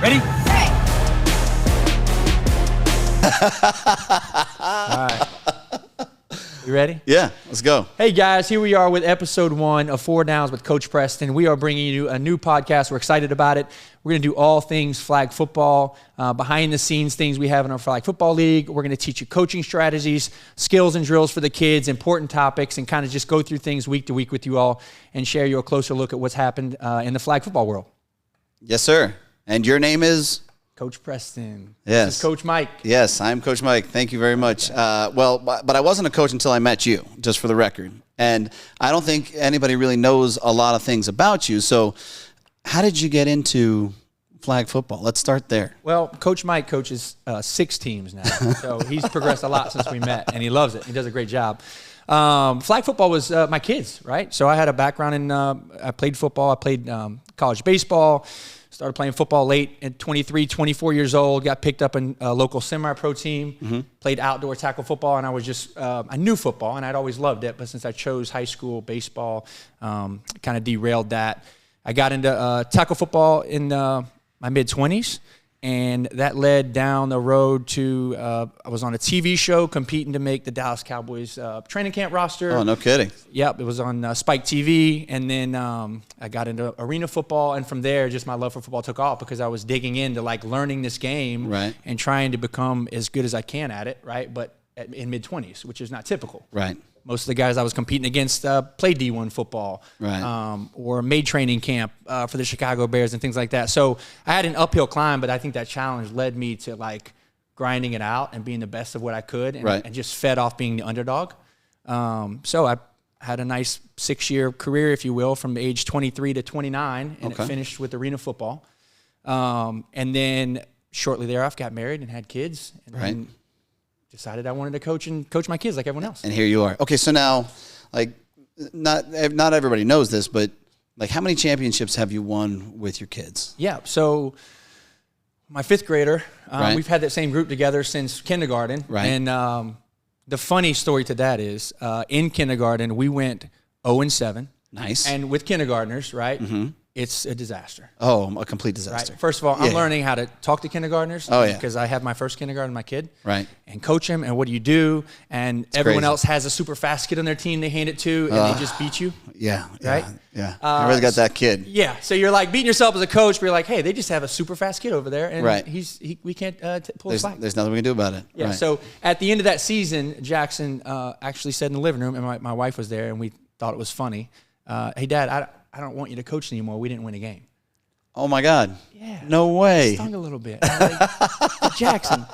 Ready? All right. You ready? Yeah, let's go. Hey guys, here we are with episode 1 of 4 Downs with Coach Preston. We are bringing you a new podcast. We're excited about it. We're going to do all things flag football, behind the scenes things we have in our flag football league. We're going to teach you coaching strategies, skills and drills for the kids, important topics, and kind of just go through things week to week with you all and share you a closer look at what's happened in the flag football world. Yes, sir. And your name is? Coach Preston. Yes. This is Coach Mike. Yes, I'm Coach Mike. Thank you very much. But I wasn't a coach until I met you, just for the record. And I don't think anybody really knows a lot of things about you. So how did you get into flag football? Let's start there. Well, Coach Mike coaches 6 teams now. So he's progressed a lot since we met, and he loves it. He does a great job. Flag football was my kids, right? So I had a background in, I played football. I played college baseball. Started playing football late at 23, 24 years old. Got picked up in a local semi-pro team. Mm-hmm. Played outdoor tackle football, and I was just I knew football, and I'd always loved it. But since I chose high school baseball, kind of derailed that. I got into tackle football in my mid-20s, and that led down the road to I was on a TV show competing to make the Dallas Cowboys training camp roster. Oh, no kidding. Yep, it was on Spike TV, and then I got into arena football, and from there, just my love for football took off because I was digging into like learning this game and trying to become as good as I can at it, right? But in mid-20s, which is not typical. Right. Most of the guys I was competing against played D1 football, or made training camp for the Chicago Bears and things like that. So I had an uphill climb, but I think that challenge led me to like grinding it out and being the best of what I could, and just fed off being the underdog. So I had a nice 6-year career, if you will, from age 23 to 29, and it finished with arena football. And then shortly thereafter, got married and had kids. And then decided I wanted to coach my kids like everyone else. And here you are. Okay, so now, like, not everybody knows this, but like, how many championships have you won with your kids? Yeah, so my 5th grader, we've had that same group together since kindergarten. Right. And the funny story to that is, in kindergarten, we went 0-7. Nice. And with kindergartners, right? Mm-hmm. It's a disaster. Oh, a complete disaster. Right. First of all, I'm learning how to talk to kindergartners because I have my first kindergarten, my kid, and coach him. And what do you do? And everyone else has a super fast kid on their team they hand it to, and they just beat you. Yeah. Right? Yeah. I really got that kid. Yeah. So you're like beating yourself as a coach, but you're like, hey, they just have a super fast kid over there, and we can't pull his slack. There's nothing we can do about it. Yeah. So at the end of that season, Jackson actually said in the living room, and my wife was there, and we thought it was funny. Hey, Dad, I don't want you to coach anymore. We didn't win a game. Oh, my God. Yeah. No way. It stung a little bit. But Jackson,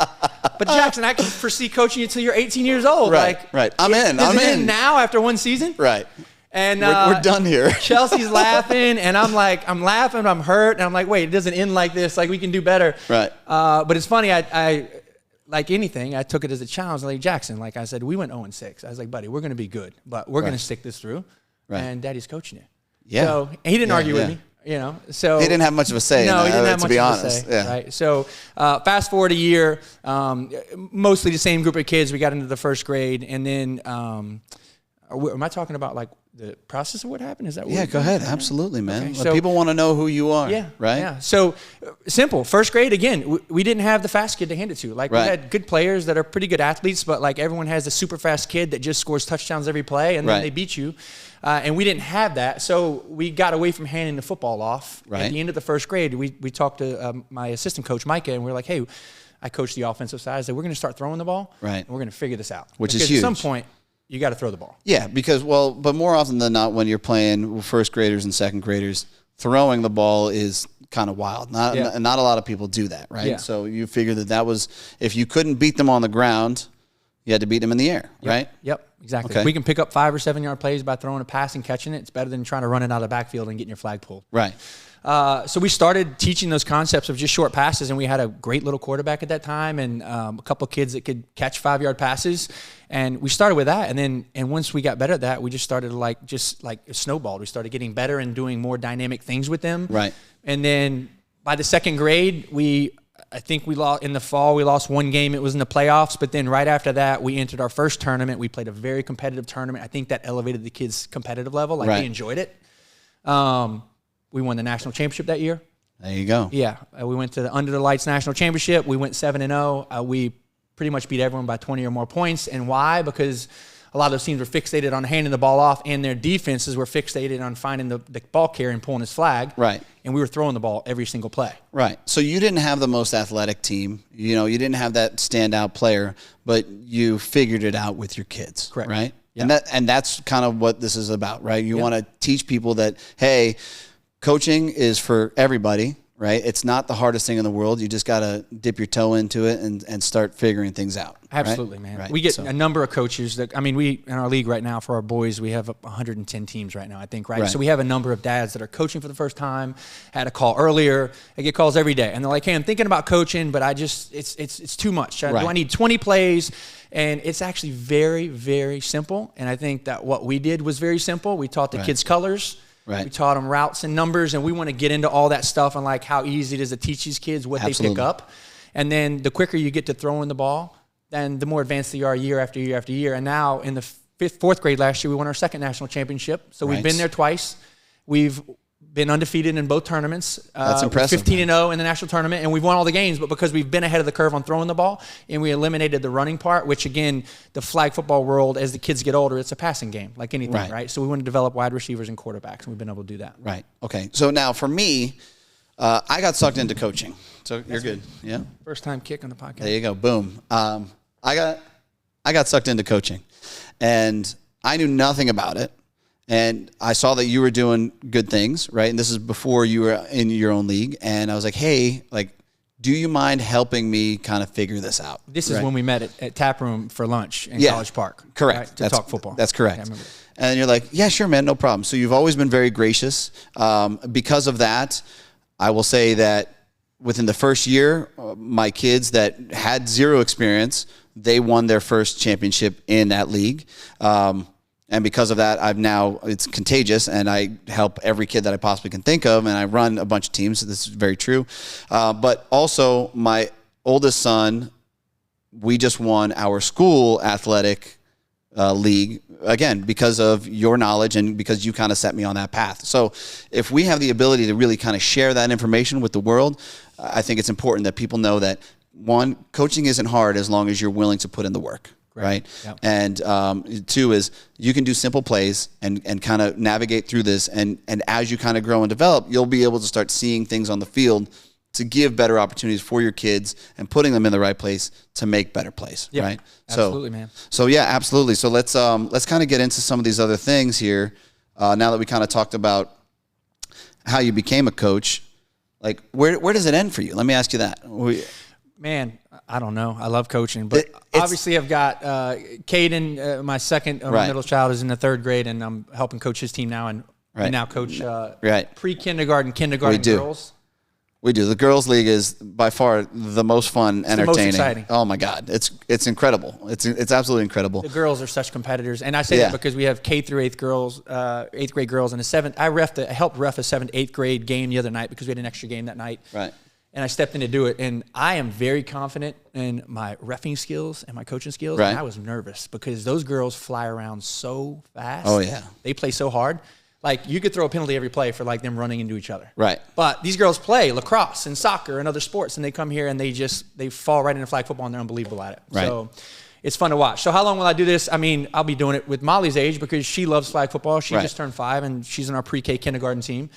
I can foresee coaching you until you're 18 years old. Right. I'm in now after one season. Right. And we're done here. Chelsea's laughing, and I'm laughing, I'm hurt, and I'm like, wait, it doesn't end like this. Like, we can do better. Right. But it's funny. I like anything, I took it as a challenge. Like Jackson, like I said, we went 0-6. I was like, buddy, we're going to be good, but we're going to stick this through. Right. And Daddy's coaching you. Yeah. So he didn't argue with me, you know. So he didn't have much of a say. No, he didn't have to much be of honest. a say. Yeah. Right. So fast forward a year, mostly the same group of kids. We got into the first grade, and then am I talking about like the process of what happened? Is that what go ahead. Absolutely, man. Okay, so people want to know who you are. Yeah. Right. Yeah. So simple. First grade, again, we didn't have the fast kid to hand it to. Like we had good players that are pretty good athletes, but like everyone has a super fast kid that just scores touchdowns every play, and then they beat you. And we didn't have that, so we got away from handing the football off. At the end of the first grade, we talked to my assistant coach, Micah, and we were like, hey, I coach the offensive side. I said, we're going to start throwing the ball, and we're going to figure this out. Which is huge. At some point, you got to throw the ball. Yeah, because, but more often than not, when you're playing first graders and second graders, throwing the ball is kind of wild. Not a lot of people do that, right? Yeah. So you figure that was, if you couldn't beat them on the ground, you had to beat them in the air, right? Yep, exactly. Okay. We can pick up 5 or 7 yard plays by throwing a pass and catching it. It's better than trying to run it out of the backfield and getting your flag pulled. Right. So we started teaching those concepts of just short passes, and we had a great little quarterback at that time, and a couple of kids that could catch 5-yard passes, and we started with that. And once we got better at that, we just started like snowballed. We started getting better and doing more dynamic things with them. Right. And then by the second grade, I think we lost in the fall. We lost one game. It was in the playoffs. But then right after that, we entered our first tournament. We played a very competitive tournament. I think that elevated the kids' competitive level. They enjoyed it. We won the national championship that year. There you go. Yeah, we went to the Under the Lights National Championship. We went 7-0. We pretty much beat everyone by 20 or more points. And why? Because a lot of those teams were fixated on handing the ball off, and their defenses were fixated on finding the ball carrier and pulling his flag. Right. And we were throwing the ball every single play. Right. So you didn't have the most athletic team. You know, you didn't have that standout player, but you figured it out with your kids. Correct. Right. Yeah. And that's kind of what this is about, right? You want to teach people that, hey, coaching is for everybody. Right? It's not the hardest thing in the world. You just got to dip your toe into it and start figuring things out. Absolutely, right? man. Right. We get a number of coaches that, I mean, we, in our league right now for our boys, we have 110 teams right now, I think, right? So we have a number of dads that are coaching for the first time, had a call earlier. I get calls every day. And they're like, hey, I'm thinking about coaching, but I just, it's too much. Do I need 20 plays? And it's actually very, very simple. And I think that what we did was very simple. We taught the kids colors. Right. We taught them routes and numbers, and we want to get into all that stuff and like how easy it is to teach these kids what they pick up. And then the quicker you get to throwing the ball, then the more advanced they are year after year after year. And now in the fourth grade last year, we won our second national championship. So we've been there twice. We've been undefeated in both tournaments. That's impressive. 15-0 in the national tournament, and we've won all the games. But because we've been ahead of the curve on throwing the ball, and we eliminated the running part, which again, the flag football world, as the kids get older, it's a passing game like anything, right? So we want to develop wide receivers and quarterbacks, and we've been able to do that. Right. Okay. So now for me, I got sucked into coaching. So you're good. Yeah. First time kick on the podcast. There you go. Boom. I got sucked into coaching, and I knew nothing about it. And I saw that you were doing good things, right? And this is before you were in your own league. And I was like, hey, like, do you mind helping me kind of figure this out? This is when we met at Tap Room for lunch in College Park. Correct. Right? To talk football. That's correct. And you're like, yeah, sure, man, no problem. So you've always been very gracious. Because of that, I will say that within the first year, my kids that had zero experience, they won their first championship in that league. And because of that, it's contagious, and I help every kid that I possibly can think of, and I run a bunch of teams. So this is very true. But also, my oldest son, we just won our school athletic league, again, because of your knowledge and because you kind of set me on that path. So if we have the ability to really kind of share that information with the world, I think it's important that people know that, one, coaching isn't hard as long as you're willing to put in the work. Right. Yep. And two is you can do simple plays and kind of navigate through this. And as you kind of grow and develop, you'll be able to start seeing things on the field to give better opportunities for your kids and putting them in the right place to make better plays. Yeah, right. Absolutely, man. So yeah, absolutely. So let's kind of get into some of these other things here. Now that we kind of talked about how you became a coach, like where does it end for you? Let me ask you that. Man, I don't know. I love coaching, but obviously I've got Caden, my second middle child, is in the third grade, and I'm helping coach his team now, and we now coach pre-kindergarten, kindergarten girls. We do. The girls' league is by far the most fun, entertaining. The most exciting. Oh my God, it's incredible. It's absolutely incredible. The girls are such competitors, and I say that because we have K through 8th girls, 8th grade girls, and a 7th. I helped ref a 7th, 8th grade game the other night because we had an extra game that night. Right. And I stepped in to do it, and I am very confident in my reffing skills and my coaching skills. Right. And I was nervous because those girls fly around so fast. Oh yeah. They play so hard. Like, you could throw a penalty every play for like them running into each other. Right. But these girls play lacrosse and soccer and other sports, and they come here and they fall right into flag football, and they're unbelievable at it. Right. So it's fun to watch. So how long will I do this? I mean, I'll be doing it with Molly's age because she loves flag football. She just turned 5, and she's in our pre-K kindergarten team.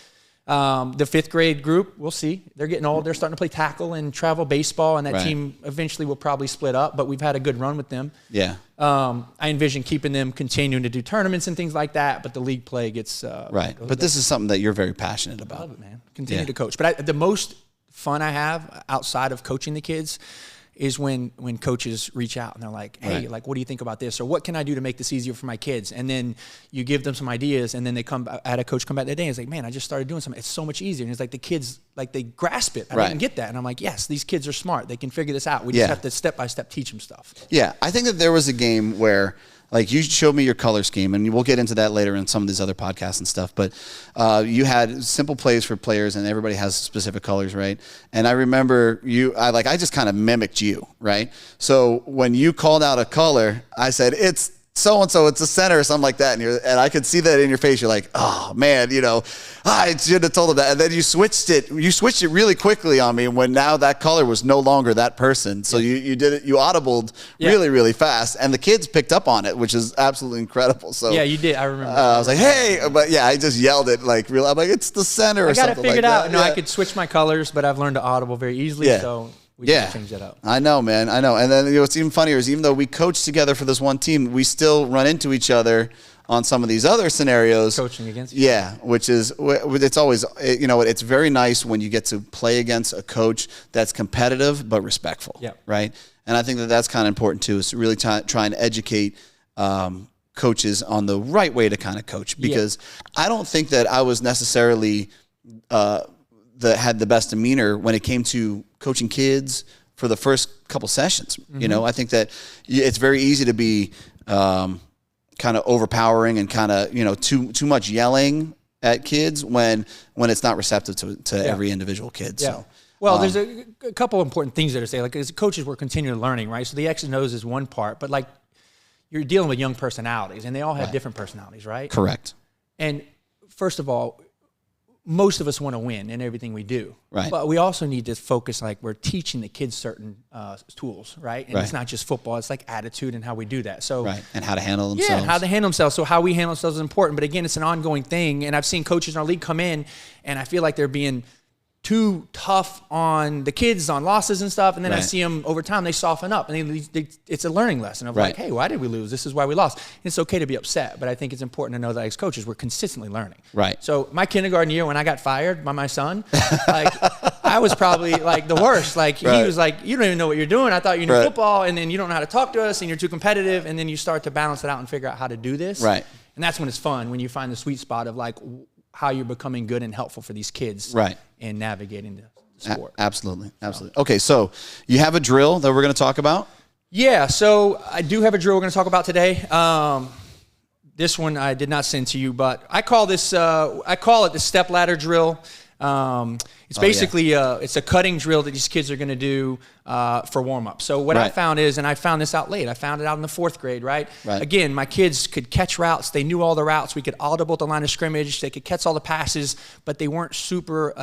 The 5th grade group, we'll see. They're getting old. They're starting to play tackle and travel baseball, and that team eventually will probably split up, but we've had a good run with them. Yeah. I envision keeping them continuing to do tournaments and things like that, but the league play gets right. But this is something that you're very passionate about. I love it, man. Continue to coach. But the most fun I have outside of coaching the kids is when coaches reach out and they're like, hey, like, what do you think about this? Or what can I do to make this easier for my kids? And then you give them some ideas, and then I had a coach come back that day and he's like, man, I just started doing something. It's so much easier. And it's like the kids, like, they grasp it. I didn't get that. And I'm like, yes, these kids are smart. They can figure this out. We just have to step-by-step teach them stuff. Yeah, I think that there was a game where, like, you showed me your color scheme, and we'll get into that later in some of these other podcasts and stuff, but you had simple plays for players, and everybody has specific colors, right? And I remember I just kind of mimicked you, right? So when you called out a color, I said, it's so-and-so, it's a center or something like that. And I could see that in your face. You're like, oh man, I should have told him that. And then you switched it really quickly on me when now that color was no longer that person. So you did it, you audibled really, really fast. And the kids picked up on it, which is absolutely incredible. So yeah, you did. I remember. I was like, hey, but yeah, I just yelled it like real. I'm like, it's the center or something like that. I got it figured out. No, I could switch my colors, but I've learned to audible very easily. Yeah. So we can change that up. I know, man. I know. And then what's even funnier is even though we coach together for this one team, we still run into each other on some of these other scenarios. Coaching against each other. Yeah, which is, it's always, it's very nice when you get to play against a coach that's competitive but respectful. Yeah. Right? And I think that that's kind of important too, is to really try and educate coaches on the right way to kind of coach. Because I don't think that I was necessarily had the best demeanor when it came to coaching kids for the first couple sessions. Mm-hmm. I think that it's very easy to be kind of overpowering and kind of too much yelling at kids when it's not receptive to every individual kid. Yeah. So well, there's a couple important things there to say. Like as coaches, we're continually learning, right? So the X and O's is one part, but like you're dealing with young personalities, and they all have different personalities, right? Correct. And first of all, most of us want to win in everything we do. Right. But we also need to focus, like we're teaching the kids certain tools, right? And it's not just football, it's like attitude and how we do that. So and how to handle themselves. Yeah, how to handle themselves. So how we handle ourselves is important. But again, it's an ongoing thing. And I've seen coaches in our league come in, and I feel like they're being too tough on the kids on losses and stuff. And then I see them over time, they soften up. And it's a learning lesson of like, hey, why did we lose? This is why we lost. And it's okay to be upset. But I think it's important to know that as coaches, we're consistently learning. Right. So my kindergarten year, when I got fired by my son, like I was probably like the worst. Like he was like, you don't even know what you're doing. I thought you knew football, and then you don't know how to talk to us, and you're too competitive. And then you start to balance it out and figure out how to do this. Right. And that's when it's fun, when you find the sweet spot of like how you're becoming good and helpful for these kids. And navigating the sport. Absolutely. Okay, so you have a drill that we're going to talk about? Yeah, so I do have a drill we're going to talk about today. This one I did not send to you, but I call it the step ladder drill. It's basically it's a cutting drill that these kids are going to do for warm-up. So what I found is, and I found this out late, I found it out in the 4th grade, right? Again, my kids could catch routes. They knew all the routes. We could audible at the line of scrimmage. They could catch all the passes, but they weren't super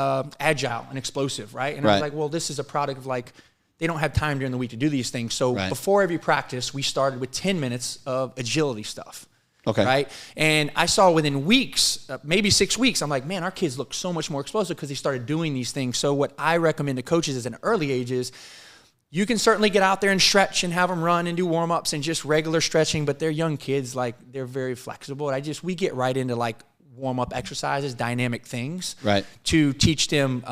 agile and explosive, right? And I was like, well, this is a product of like, they don't have time during the week to do these things. So before every practice, we started with 10 minutes of agility stuff. Okay. Right. And I saw within weeks, maybe 6 weeks, I'm like, man, our kids look so much more explosive because they started doing these things. So what I recommend to coaches is at an early age is you can certainly get out there and stretch and have them run and do warm-ups and just regular stretching, but they're young kids, like they're very flexible. We get right into like warm-up exercises, dynamic things to teach them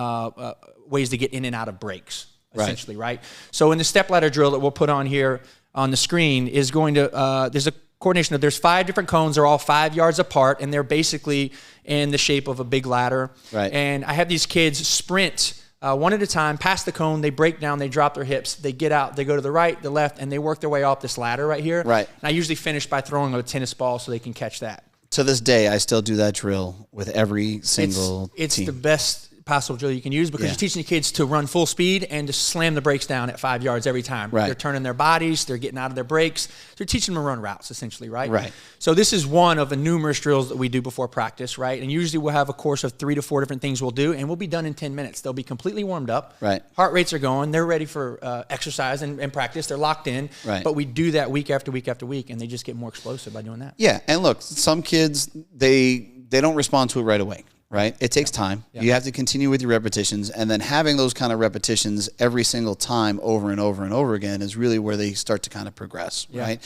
ways to get in and out of breaks, essentially, right? So in the step ladder drill that we'll put on here on the screen is going to, there's a coordination of, there's 5 different cones. They're all 5 yards apart, and they're basically in the shape of a big ladder. And I have these kids sprint one at a time, past the cone. They break down, they drop their hips, they get out, they go to the right, the left, and they work their way up this ladder right here. And I usually finish by throwing a tennis ball so they can catch that. To this day, I still do that drill with every single team. It's the best possible drill you can use because you're teaching the kids to run full speed and to slam the brakes down at 5 yards every time. They're turning their bodies, they're getting out of their brakes. They're teaching them to run routes, essentially, right? So this is one of the numerous drills that we do before practice, right? And usually we'll have a course of 3 to 4 different things we'll do, and we'll be done in 10 minutes. They'll be completely warmed up. Heart rates are going. They're ready for exercise and practice. They're locked in. But we do that week after week after week, and they just get more explosive by doing that. Yeah, and look, some kids, they don't respond to it right away. It takes time. You have to continue with your repetitions, and then having those kind of repetitions every single time over and over and over again is really where they start to kind of progress, right?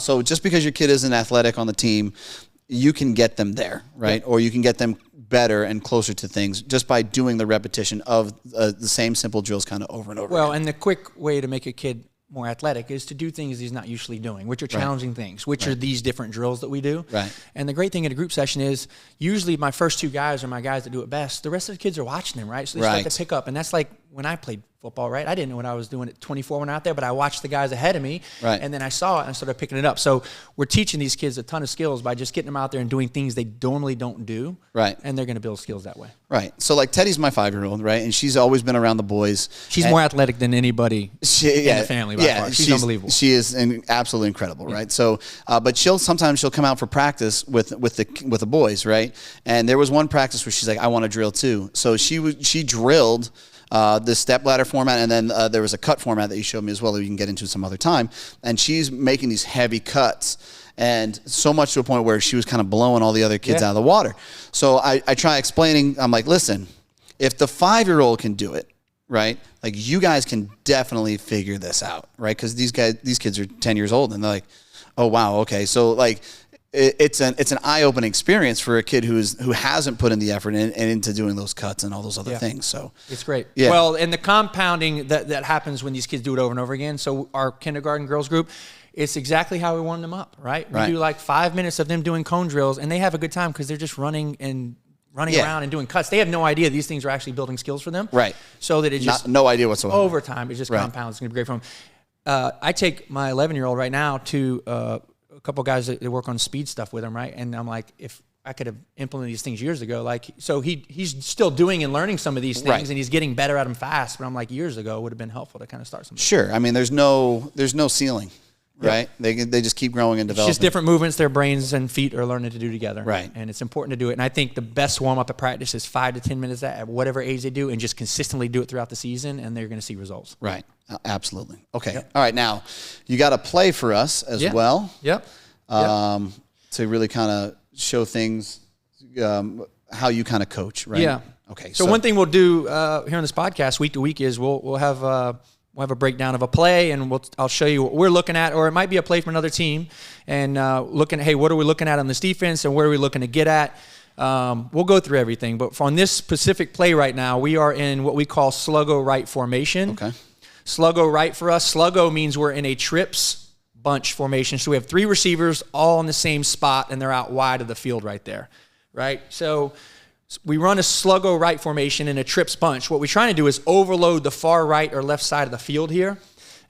So just because your kid isn't athletic on the team, you can get them there, right? Or you can get them better and closer to things just by doing the repetition of the same simple drills kind of over and over again. And the quick way to make a kid more athletic is to do things he's not usually doing, which are challenging things, which are these different drills that we do. And the great thing in a group session is usually my first 2 guys are my guys that do it best. The rest of the kids are watching them, right? So they start to pick up. And that's like when I played football, right? I didn't know what I was doing at 24 when I was out there, but I watched the guys ahead of me, right. And then I saw it and I started picking it up. So we're teaching these kids a ton of skills by just getting them out there and doing things they normally don't do, right? And they're going to build skills that way, right? So like Teddy's my 5-year-old, right? And she's always been around the boys. She's more athletic than anybody in the family. By far. She's unbelievable. She is absolutely incredible, right? So, but sometimes she'll come out for practice with the boys, right? And there was one practice where she's like, I want to drill too. So she drilled the step ladder format, and then there was a cut format that you showed me as well that we can get into some other time. And she's making these heavy cuts, and so much to a point where she was kind of blowing all the other kids out of the water. So I try explaining. I'm like, listen, if the 5-year-old can do it, right? Like you guys can definitely figure this out, right? Because these kids are 10 years old, and they're like, oh wow, okay. So like, it's an eye-opening experience for a kid who hasn't put in the effort and into doing those cuts and all those other things. So it's great. Yeah. Well, and the compounding that happens when these kids do it over and over again. So our kindergarten girls group, it's exactly how we warm them up, right? We do like 5 minutes of them doing cone drills, and they have a good time because they're just running around and doing cuts. They have no idea these things are actually building skills for them. Right. So that it just no idea whatsoever. Over time, it just compounds. It's going to be great for them. I take my 11-year-old right now to a couple of guys that work on speed stuff with him, right? And I'm like, if I could have implemented these things years ago, like, so he's still doing and learning some of these things, and he's getting better at them fast. But I'm like, years ago it would have been helpful to kind of start something. Sure. I mean, there's no ceiling, right? They just keep growing and developing. It's just different movements their brains and feet are learning to do together. Right. And it's important to do it. And I think the best warm up at practice is 5 to 10 minutes at whatever age they do, and just consistently do it throughout the season, and they're going to see results. Right. Absolutely. Okay. Yep. All right. Now you got to play for us as well. Yep. To really kind of show things, how you kind of coach, right? Yeah. Okay. So one thing we'll do here on this podcast week to week is we'll have a breakdown of a play, and I'll show you what we're looking at, or it might be a play from another team, and looking at, hey, what are we looking at on this defense, and where are we looking to get at? We'll go through everything, but on this specific play right now, we are in what we call sluggo right formation. Okay. Sluggo right for us. Sluggo means we're in a trips bunch formation. So we have 3 receivers all in the same spot, and they're out wide of the field right there, right? So we run a sluggo right formation in a trips bunch. What we're trying to do is overload the far right or left side of the field here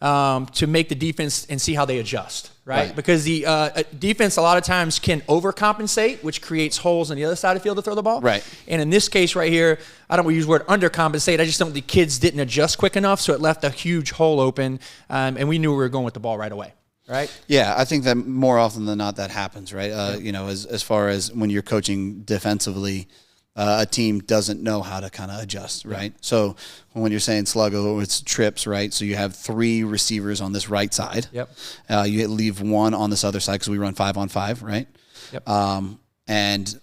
to make the defense and see how they adjust, right? Because the defense a lot of times can overcompensate, which creates holes on the other side of the field to throw the ball. Right. And in this case right here, I don't use the word undercompensate. I just don't think the kids didn't adjust quick enough, so it left a huge hole open, and we knew we were going with the ball right away. Right. Yeah, I think that more often than not that happens, right? You know, as far as when you're coaching defensively, a team doesn't know how to kind of adjust, right? So when you're saying sluggo, it's trips, right? So you have 3 receivers on this right side. Yep. You leave 1 on this other side because we run 5-on-5, right? Yep. And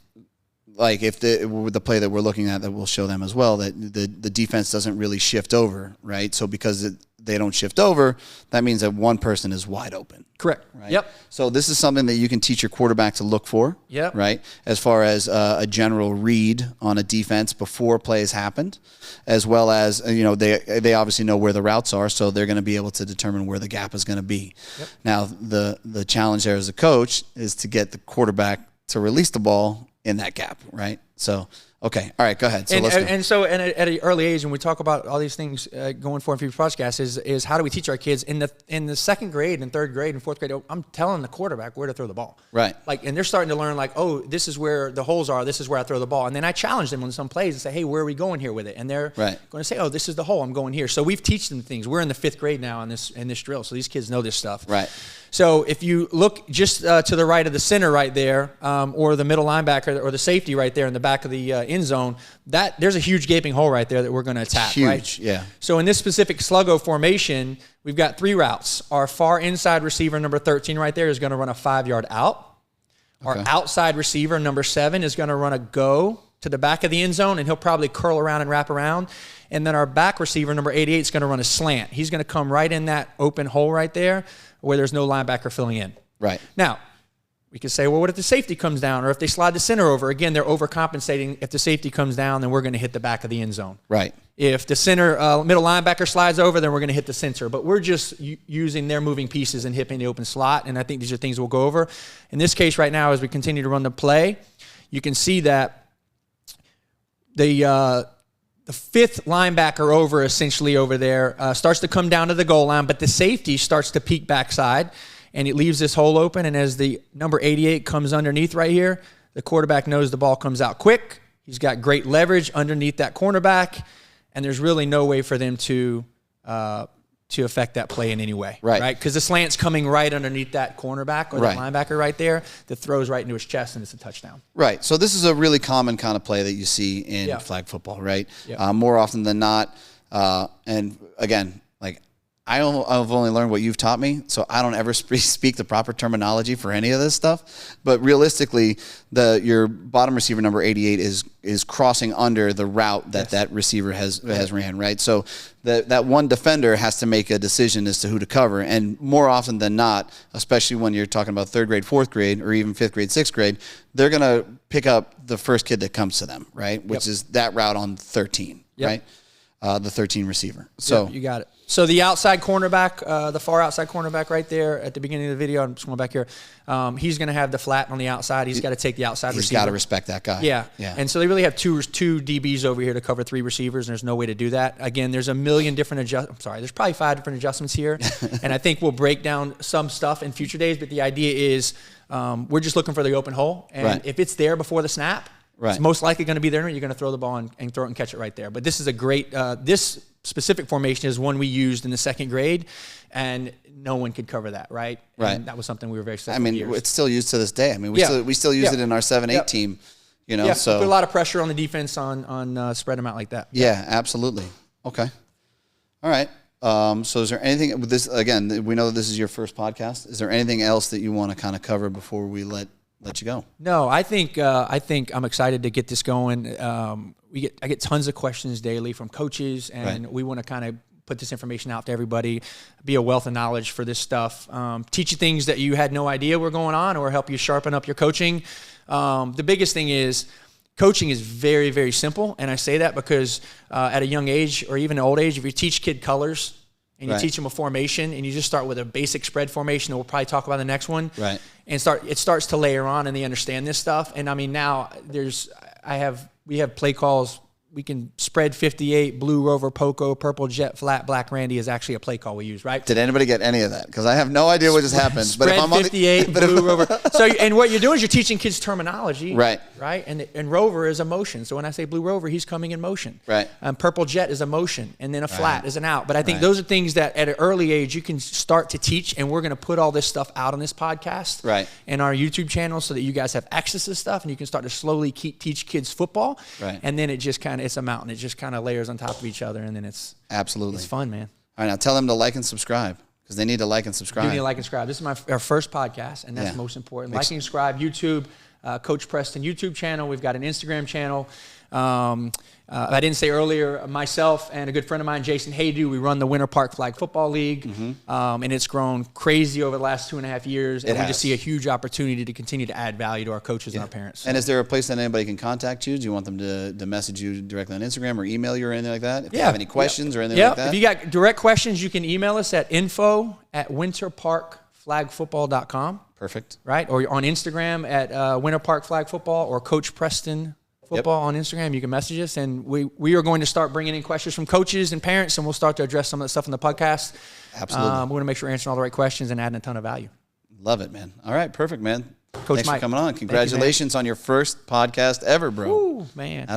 like if the play that we're looking at that we'll show them as well, that the defense doesn't really shift over, right? So because they don't shift over, that means that one person is wide open. Correct. Right? Yep. So this is something that you can teach your quarterback to look for. Yep. Right. As far as a general read on a defense before plays happened, as well as they obviously know where the routes are, so they're going to be able to determine where the gap is going to be. Yep. Now the challenge there as a coach is to get the quarterback to release the ball in that gap. Right. So. Okay. All right. Go ahead. So let's go. And so at an early age, when we talk about all these things going forward in future podcasts, is how do we teach our kids in the second grade and third grade and fourth grade? I'm telling the quarterback where to throw the ball. Right. Like, and they're starting to learn like, oh, this is where the holes are. This is where I throw the ball. And then I challenge them on some plays and say, hey, where are we going here with it? And they're going to say, oh, this is the hole. I'm going here. So we've teach them things. We're in the 5th grade now in this drill. So these kids know this stuff. Right. So if you look just to the right of the center right there, or the middle linebacker or the safety right there in the back of the end zone, there's a huge gaping hole right there that we're going to attack. Huge, right? Yeah. So in this specific sluggo formation, we've got 3 routes. Our far inside receiver, number 13 right there, is going to run a 5-yard out. Our outside receiver, number 7, is going to run a go to the back of the end zone, and he'll probably curl around and wrap around. And then our back receiver, number 88, is going to run a slant. He's going to come right in that open hole right there where there's no linebacker filling in. Right. Now, we could say, well, what if the safety comes down, or if they slide the center over? Again, they're overcompensating. If the safety comes down, then we're going to hit the back of the end zone. Right. If the center middle linebacker slides over, then we're going to hit the center. But we're just using their moving pieces and hitting the open slot, and I think these are things we'll go over. In this case right now, as we continue to run the play, you can see that the fifth linebacker over, essentially over there, starts to come down to the goal line, but the safety starts to peek backside, and it leaves this hole open. And as the number 88 comes underneath right here, the quarterback knows the ball comes out quick. He's got great leverage underneath that cornerback, and there's really no way for them to affect that play in any way, right? Because the slant's coming right underneath that cornerback or that linebacker right there that throws right into his chest, and it's a touchdown. Right. So this is a really common kind of play that you see in flag football, right? More often than not. And again, like I've only learned what you've taught me, so I don't ever speak the proper terminology for any of this stuff. But realistically, your bottom receiver, number 88, is crossing under the route that receiver has ran, right? So that one defender has to make a decision as to who to cover. And more often than not, especially when you're talking about third grade, fourth grade, or even fifth grade, sixth grade, they're going to pick up the first kid that comes to them, right? Which is that route on 13, right? The 13 receiver. So you got it. So the outside cornerback, the far outside cornerback right there at the beginning of the video, I'm just going back here, he's going to have the flat on the outside. He's got to take the outside receiver. He's got to respect that guy. Yeah. And so they really have two DBs over here to cover 3 receivers, and there's no way to do that. Again, there's a million different there's probably 5 different adjustments here, and I think we'll break down some stuff in future days, but the idea is we're just looking for the open hole, and if it's there before the snap, it's most likely going to be there, and you're going to throw the ball and throw it and catch it right there. But this is a great this specific formation is one we used in the 2nd grade, and no one could cover that, right? And that was something we were very successful with. It's still used to this day. I mean, we still use it in our 7-8 team, you know. So put a lot of pressure on the defense on spread them out like that. Yeah, absolutely. Okay. All right. So is there anything with this? Again, we know that this is your first podcast. Is there anything else that you want to kind of cover before we let you go? No, I think I'm excited to get this going. I get tons of questions daily from coaches, and we want to kind of put this information out to everybody, be a wealth of knowledge for this stuff, teach you things that you had no idea were going on, or help you sharpen up your coaching. The biggest thing is coaching is very, very simple, and I say that because at a young age or even an old age, if you teach kid colors and you teach them a formation, and you just start with a basic spread formation that we'll probably talk about the next one, and it starts to layer on, and they understand this stuff. And I mean, now we have play calls. We can spread 58, blue rover, poco, purple jet, flat, black Randy is actually a play call we use, right? Did anybody get any of that? Because I have no idea what just happened. Spread but if I'm 58, blue rover. So, and what you're doing is you're teaching kids terminology, right? And rover is a motion. So when I say blue rover, he's coming in motion, right? Purple jet is a motion, and then a flat is an out. But I think those are things that at an early age you can start to teach, and we're going to put all this stuff out on this podcast, and our YouTube channel, so that you guys have access to stuff, and you can start to slowly teach kids football, and then it just kind of it's a mountain. It just kind of layers on top of each other, and then it's fun, man. All right, now tell them to like and subscribe, because they need to like and subscribe. You need to like and subscribe. This is our first podcast, and that's most important. Like and subscribe. YouTube, Coach Preston YouTube channel. We've got an Instagram channel. I didn't say earlier, myself and a good friend of mine, Jason Haydu, we run the Winter Park Flag Football League, and it's grown crazy over the last 2.5 years, and we just see a huge opportunity to continue to add value to our coaches and our parents. And is there a place that anybody can contact you? Do you want them to message you directly on Instagram or email you or anything like that? If they have any questions or anything like that? If you got direct questions, you can email us at info@winterparkflagfootball.com. Perfect. Right? Or on Instagram at Winter Park Flag Football or Coach Preston Football on Instagram. You can message us, and we are going to start bringing in questions from coaches and parents, and we'll start to address some of that stuff in the podcast. Absolutely. We're going to make sure we're answering all the right questions and adding a ton of value. Love it, man. All right, perfect, man. Coach Thanks Mike. for coming on. Congratulations on your first podcast ever, bro. Ooh, man.